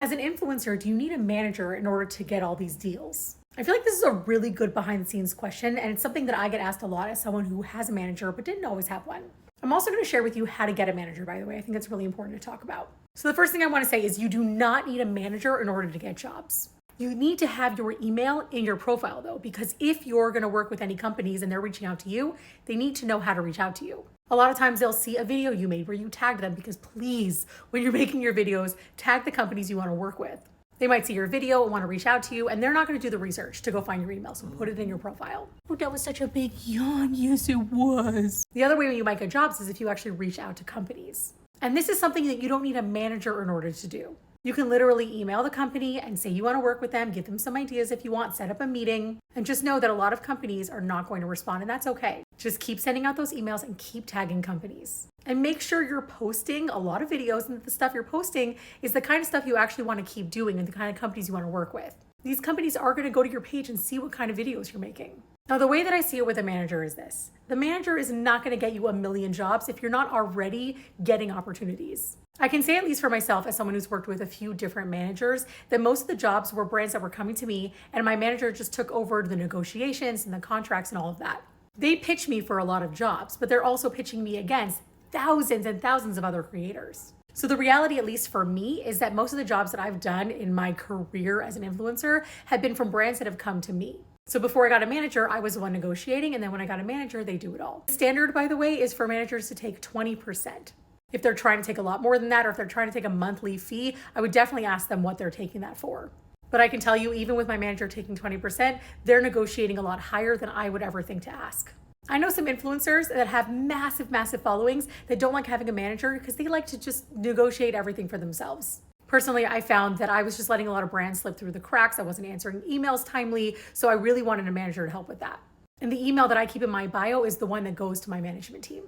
As an influencer, do you need a manager in order to get all these deals? I feel like this is a really good behind the scenes question, and it's something that I get asked a lot as someone who has a manager but didn't always have one. I'm also going to share with you how to get a manager, by the way. I think that's really important to talk about. So the first thing I want to say is you do not need a manager in order to get jobs. You need to have your email in your profile though, because if you're going to work with any companies and they're reaching out to you, they need to know how to reach out to you. A lot of times they'll see a video you made where you tagged them, because please, when you're making your videos, tag the companies you want to work with. They might see your video and want to reach out to you, and they're not going to do the research to go find your email, so put it in your profile. Oh, that was such a big yawn. Yes, it was. The other way you might get jobs is if you actually reach out to companies. And this is something that you don't need a manager in order to do. You can literally email the company and say you want to work with them, give them some ideas if you want, set up a meeting, and just know that a lot of companies are not going to respond, and that's okay. Just keep sending out those emails and keep tagging companies. And make sure you're posting a lot of videos, and the stuff you're posting is the kind of stuff you actually want to keep doing and the kind of companies you want to work with. These companies are going to go to your page and see what kind of videos you're making. Now, the way that I see it with a manager is this. The manager is not going to get you a million jobs if you're not already getting opportunities. I can say, at least for myself, as someone who's worked with a few different managers, that most of the jobs were brands that were coming to me, and my manager just took over the negotiations and the contracts and all of that. They pitch me for a lot of jobs, but they're also pitching me against thousands and thousands of other creators. So the reality, at least for me, is that most of the jobs that I've done in my career as an influencer have been from brands that have come to me. So before I got a manager, I was the one negotiating, and then when I got a manager, they do it all. The standard, by the way, is for managers to take 20%. If they're trying to take a lot more than that, or if they're trying to take a monthly fee, I would definitely ask them what they're taking that for. But I can tell you, even with my manager taking 20%, they're negotiating a lot higher than I would ever think to ask. I know some influencers that have massive, massive followings that don't like having a manager because they like to just negotiate everything for themselves. Personally, I found that I was just letting a lot of brands slip through the cracks. I wasn't answering emails timely, so I really wanted a manager to help with that. And the email that I keep in my bio is the one that goes to my management team.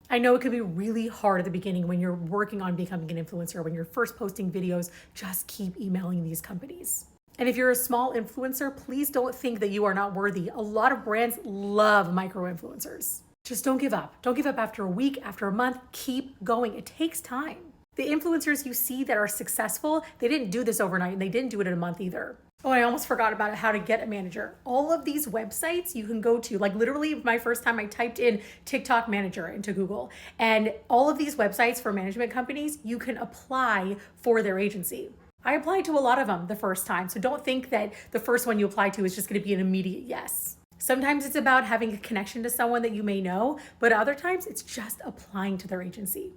I know it can be really hard at the beginning when you're working on becoming an influencer, when you're first posting videos. Just keep emailing these companies. And if you're a small influencer, please don't think that you are not worthy. A lot of brands love micro influencers. Just don't give up. Don't give up after a week, after a month. Keep going. It takes time. The influencers you see that are successful, they didn't do this overnight, and they didn't do it in a month either. Oh, I almost forgot about how to get a manager. All of these websites you can go to, like literally my first time I typed in TikTok manager into Google, and all of these websites for management companies, you can apply for their agency. I applied to a lot of them the first time, so don't think that the first one you apply to is just going to be an immediate yes. Sometimes it's about having a connection to someone that you may know, but other times it's just applying to their agency.